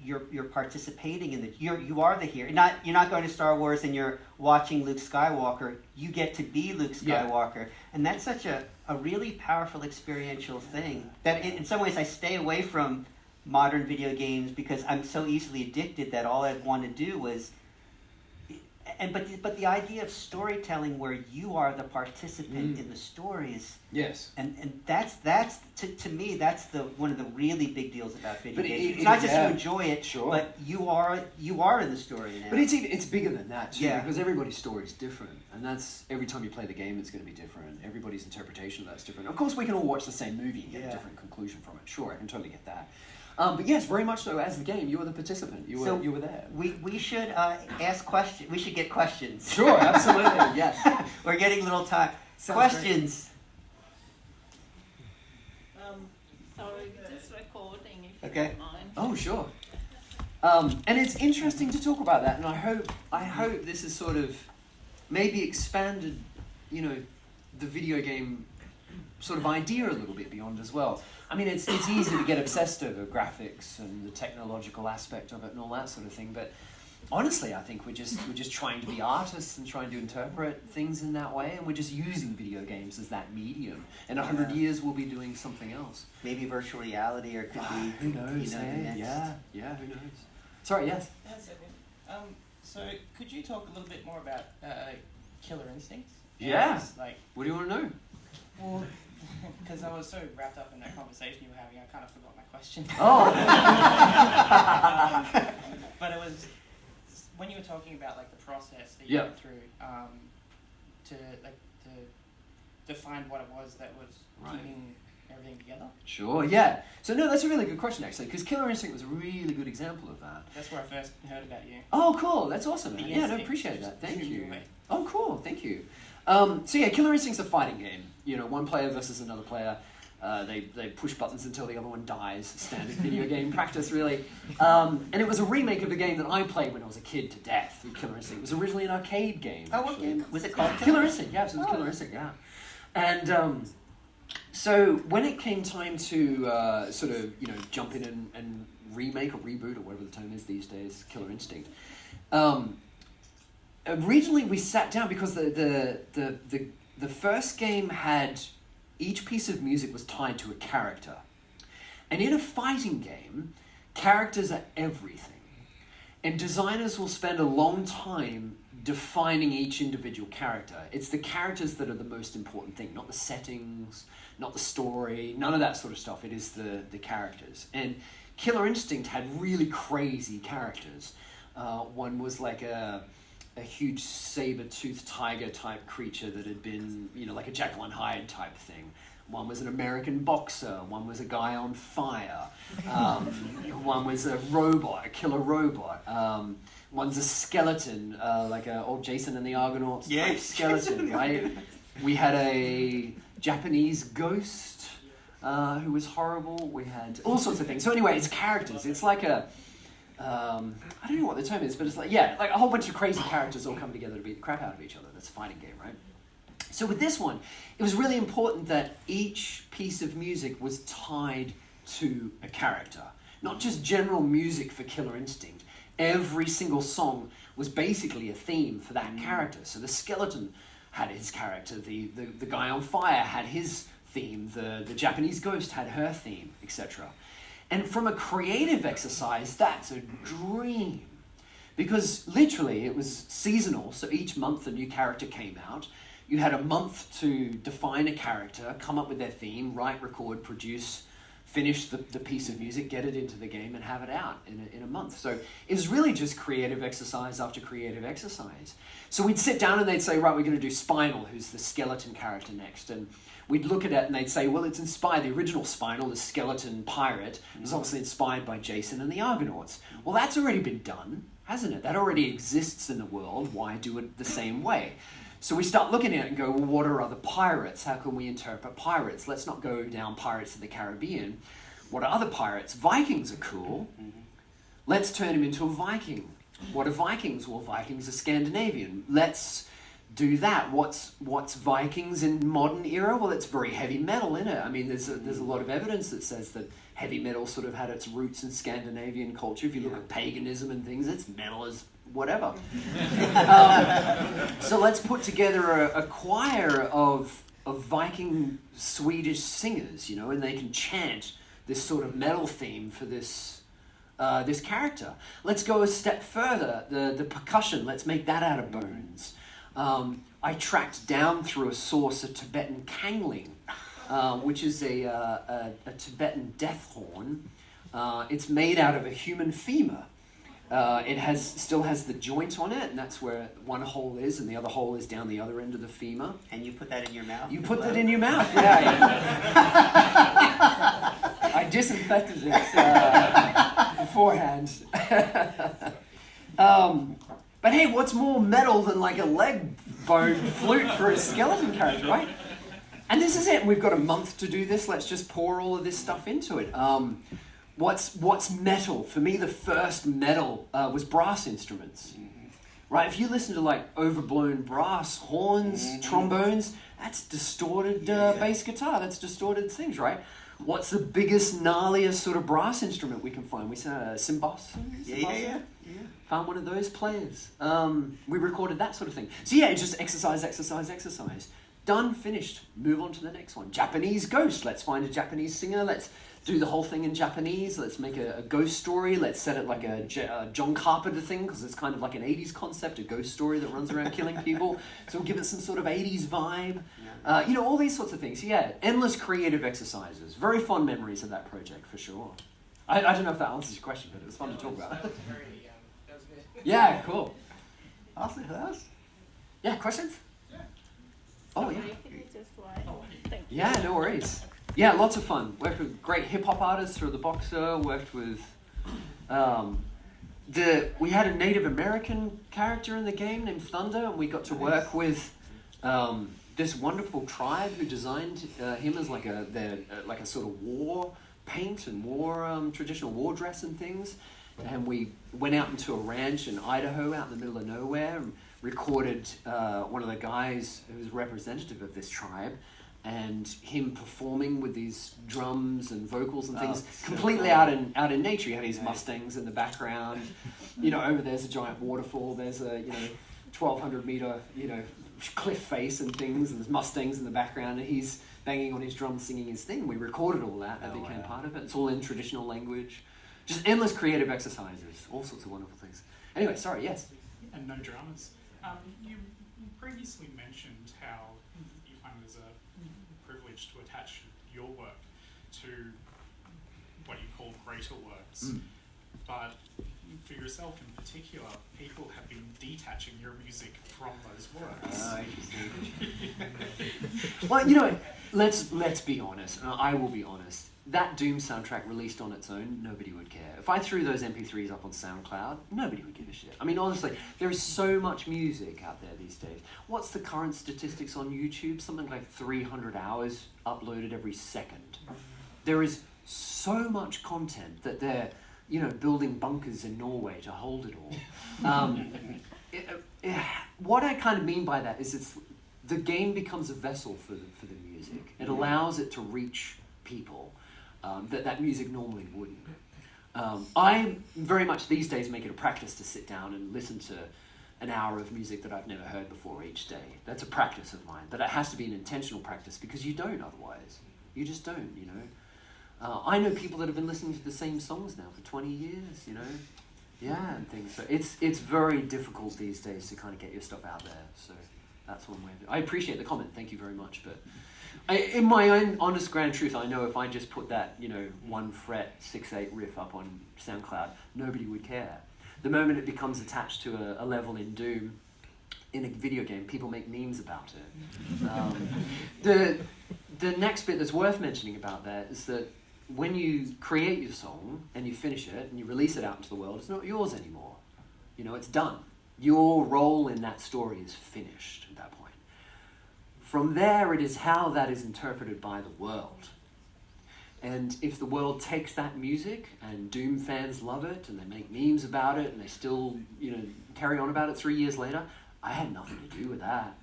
you're participating in the you are the hero. You're not going to Star Wars and you're watching Luke Skywalker. You get to be Luke Skywalker, and that's such a really powerful experiential thing that in some ways I stay away from modern video games because I'm so easily addicted that all I want to do was But the idea of storytelling where you are the participant in the stories, yes, and that's to me that's one of the really big deals about video games. It's not just you enjoy it, sure, but you are in the story now. But it's bigger than that too, yeah. Because everybody's story is different, and that's every time you play the game, it's going to be different. Everybody's interpretation of that's different. Of course, we can all watch the same movie and get a different conclusion from it. Sure, I can totally get that. But yes, very much so. As the game, you were the participant. You were there. We should ask questions. We should get questions. Sure, absolutely. Yes. We're getting a little time. Questions. Sorry, just recording if you Okay. don't mind. Oh, sure. And it's interesting to talk about that, and I hope this is sort of maybe expanded, the video game sort of idea a little bit beyond as well. I mean, it's easy to get obsessed over graphics and the technological aspect of it and all that sort of thing, but honestly, I think we're just trying to be artists and trying to interpret things in that way, and we're just using video games as that medium. In 100 years, we'll be doing something else. Maybe virtual reality, or could be. Who knows? Yeah, who knows? Sorry, yes. That's okay. So could you talk a little bit more about Killer Instinct? Yeah. Like, What do you want to know? well, because I was so wrapped up in that conversation you were having, I kind of forgot my question. Oh. But it was when you were talking about like the process that you went through to define what it was that was keeping everything together. Sure, yeah. So no, that's a really good question actually, because Killer Instinct was a really good example of that. That's where I first heard about you. Oh, cool. That's awesome. The Yeah, no, instinct appreciate that. Thank drew me you. away. Oh, cool. Thank you. So yeah, Killer Instinct's a fighting game. One player versus another player. They push buttons until the other one dies. Standard video game practice, really. And it was a remake of a game that I played when I was a kid to death. Killer Instinct. It was originally an arcade game. Oh, what actually. game was it called? Killer Instinct. Yeah, it was Killer Instinct. Yeah. And so when it came time to sort of jump in and remake or reboot or whatever the term is these days, Killer Instinct. Originally, we sat down because the first game had each piece of music was tied to a character, and in a fighting game, characters are everything, and designers will spend a long time defining each individual character. It's the characters that are the most important thing, not the settings, not the story, none of that sort of stuff. It is the characters. And Killer Instinct had really crazy characters. One was like a huge saber-toothed tiger type creature that had been, like a Jekyll and Hyde type thing. One was an American boxer. One was a guy on fire. One was a robot, a killer robot. One's a skeleton, like a old Jason and the Argonauts type skeleton, right? We had a Japanese ghost who was horrible. We had all sorts of things. So anyway, it's characters. It's like a I don't know what the term is, but it's like a whole bunch of crazy characters all coming together to beat the crap out of each other. That's a fighting game, right? So with this one, it was really important that each piece of music was tied to a character. Not just general music for Killer Instinct. Every single song was basically a theme for that character. So the skeleton had his character, the guy on fire had his theme, the Japanese ghost had her theme, etc. And from a creative exercise, that's a dream. Because literally it was seasonal, so each month a new character came out. You had a month to define a character, come up with their theme, write, record, produce, finish the piece of music, get it into the game, and have it out in a month. So it was really just creative exercise after creative exercise. So we'd sit down and they'd say, right, we're going to do Spinal, who's the skeleton character next. And we'd look at it and they'd say, well, it's inspired, the original Spinal, the skeleton pirate, was obviously inspired by Jason and the Argonauts. Well, that's already been done, hasn't it? That already exists in the world. Why do it the same way? So we start looking at it and go, well, what are other pirates? How can we interpret pirates? Let's not go down Pirates of the Caribbean. What are other pirates? Vikings are cool. Let's turn them into a Viking. What are Vikings? Well, Vikings are Scandinavian. Let's do that. What's Vikings in modern era? Well, it's very heavy metal, isn't it? I mean, there's a lot of evidence that says that heavy metal sort of had its roots in Scandinavian culture. If you look at paganism and things, it's metal as whatever. So let's put together a choir of Viking Swedish singers, and they can chant this sort of metal theme for this this character. Let's go a step further. The percussion, let's make that out of bones. I tracked down through a source a Tibetan kangling, which is a Tibetan death horn. It's made out of a human femur. It still has the joint on it, and that's where one hole is, and the other hole is down the other end of the femur. And you put that in your mouth? You put that in your mouth, yeah. I disinfected it beforehand. But hey, what's more metal than like a leg bone flute for a skeleton character, right? And this is it. We've got a month to do this. Let's just pour all of this stuff into it. What's metal? For me, the first metal was brass instruments. Right? If you listen to like overblown brass, horns, trombones, that's distorted bass guitar. That's distorted things, right? What's the biggest, gnarliest sort of brass instrument we can find? We said cymbals. Yeah. Found one of those players. We recorded that sort of thing. So yeah, it's just exercise. Done, finished. Move on to the next one. Japanese ghost. Let's find a Japanese singer. Let's do the whole thing in Japanese. Let's make a ghost story. Let's set it like a John Carpenter thing, because it's kind of like an 80s concept, a ghost story that runs around killing people. So we'll give it some sort of 80s vibe. All these sorts of things. Yeah, endless creative exercises. Very fond memories of that project, for sure. I don't know if that answers your question, but it was fun to talk about. That was good. Yeah, cool. Awesome. Who else? Yeah, questions? Yeah. Oh, yeah. Thank you. Yeah, no worries. Yeah, lots of fun. Worked with great hip-hop artists through the Boxer. Worked with... we had a Native American character in the game named Thunder, and we got to work with this wonderful tribe who designed him as like a sort of war paint and war traditional war dress and things. And we went out into a ranch in Idaho, out in the middle of nowhere, and recorded one of the guys who was representative of this tribe, and him performing with these drums and vocals and things, completely out in nature. You have these Mustangs in the background. Over there's a giant waterfall. There's a 1,200 meter cliff face and things, and there's Mustangs in the background, and he's banging on his drum, singing his thing. We recorded all that. That became part of it. It's all in traditional language. Just endless creative exercises, all sorts of wonderful things. Anyway, sorry, yes? And no dramas. You previously mentioned how you find it as a privilege to attach your work to what you call greater works. But for yourself in particular, people have been detaching your music from those works. Well, let's be honest, and I will be honest. That Doom soundtrack released on its own, nobody would care. If I threw those MP3s up on SoundCloud, nobody would give a shit. I mean, honestly, there is so much music out there these days. What's the current statistics on YouTube? Something like 300 hours uploaded every second. There is so much content that they're, building bunkers in Norway to hold it all. What I kind of mean by that is the game becomes a vessel for the music. It allows it to reach people. That music normally wouldn't. I very much these days make it a practice to sit down and listen to an hour of music that I've never heard before each day. That's a practice of mine, but it has to be an intentional practice because you don't otherwise. You just don't, I know people that have been listening to the same songs now for 20 years, Yeah, and things. So it's very difficult these days to kind of get your stuff out there. So that's one way of it. I appreciate the comment. Thank you very much, but... in my own honest grand truth, I know if I just put that, 1 fret 6/8 riff up on SoundCloud, nobody would care. The moment it becomes attached to a level in Doom, in a video game, people make memes about it. The next bit that's worth mentioning about that is that when you create your song and you finish it and you release it out into the world, it's not yours anymore. It's done. Your role in that story is finished at that point. From there, it is how that is interpreted by the world. And if the world takes that music and Doom fans love it and they make memes about it and they still, carry on about it 3 years later, I had nothing to do with that.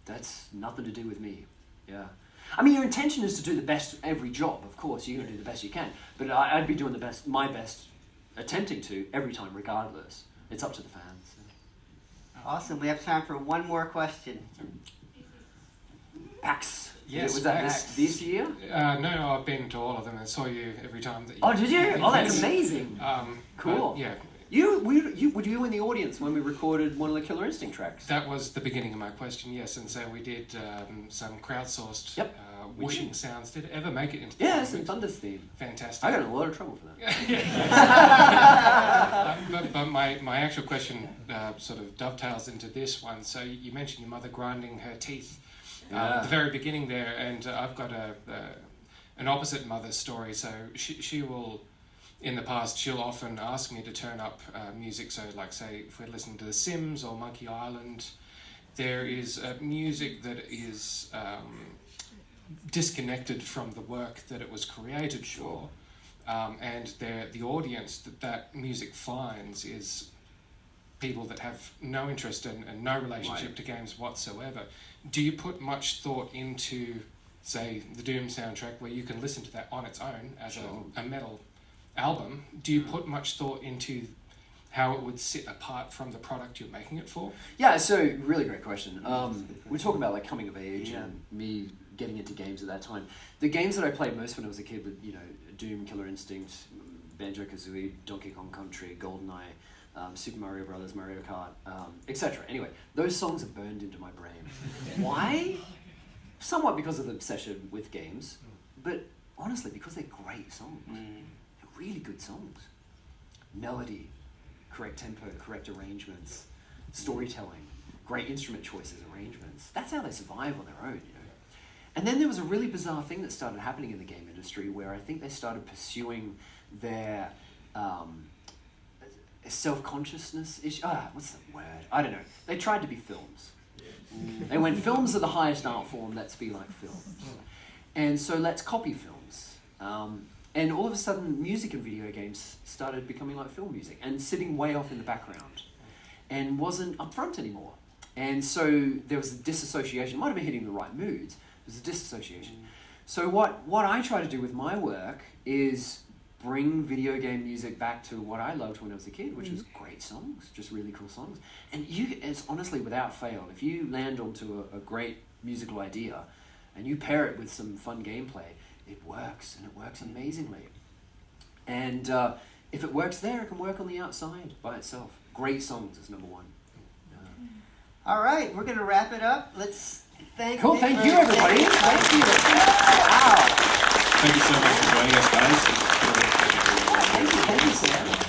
That's nothing to do with me. Yeah. I mean, your intention is to do the best every job, of course. You're going to do the best you can. But I'd be doing my best, attempting to, every time, regardless. It's up to the fans. Awesome. We have time for one more question. Pax. Yes. Was that thanks. this year? No, I've been to all of them and saw you every time that you... Oh, did you? Oh, that's Yes. amazing. Cool. Yeah. Were you in the audience when we recorded one of the Killer Instinct tracks? That was the beginning of my question, yes. And so we did some crowdsourced Yep. wishing sounds. Did it ever make it into the Yeah, it's film? in Thunder's theme. Fantastic. I got in a lot of trouble for that. But my actual question sort of dovetails into this one. So you mentioned your mother grinding her teeth at the very beginning there, and I've got an opposite mother story. So she will, in the past, she'll often ask me to turn up music. So like say if we're listening to The Sims or Monkey Island, there is music that is disconnected from the work that it was created for. And the audience that music finds is people that have no interest and no relationship to games whatsoever. Do you put much thought into, say, the Doom soundtrack, where you can listen to that on its own as a metal album? Do you put much thought into how it would sit apart from the product you're making it for? Yeah, so really great question. We're talking about like coming of age and me getting into games at that time. The games that I played most when I was a kid were, you know, Doom, Killer Instinct, Banjo-Kazooie, Donkey Kong Country, GoldenEye, Super Mario Brothers, Mario Kart, etc. Anyway, those songs are burned into my brain. Why? Somewhat because of the obsession with games, but honestly because they're great songs. They're really good songs. Melody, correct tempo, correct arrangements, storytelling, great instrument choices, arrangements. That's how they survive on their own, you know. And then there was a really bizarre thing that started happening in the game industry where I think they started pursuing their self-consciousness issue. What's the word? I don't know. They tried to be films. They went, films are the highest art form, let's be like films. And so let's copy films. And all of a sudden, music and video games started becoming like film music and sitting way off in the background and wasn't upfront anymore. And so there was a disassociation. It might have been hitting the right moods. There's a disassociation. So what I try to do with my work is bring video game music back to what I loved when I was a kid, which was great songs, just really cool songs. And it's honestly, without fail, if you land onto a great musical idea and you pair it with some fun gameplay, it works, and it works amazingly. And if it works there, it can work on the outside by itself. Great songs is number one. All right, we're going to wrap it up. Let's thank Cool, Mick thank for- you, everybody. Thank you. Wow. Thank you so much for joining us, guys. Thank you, Sam.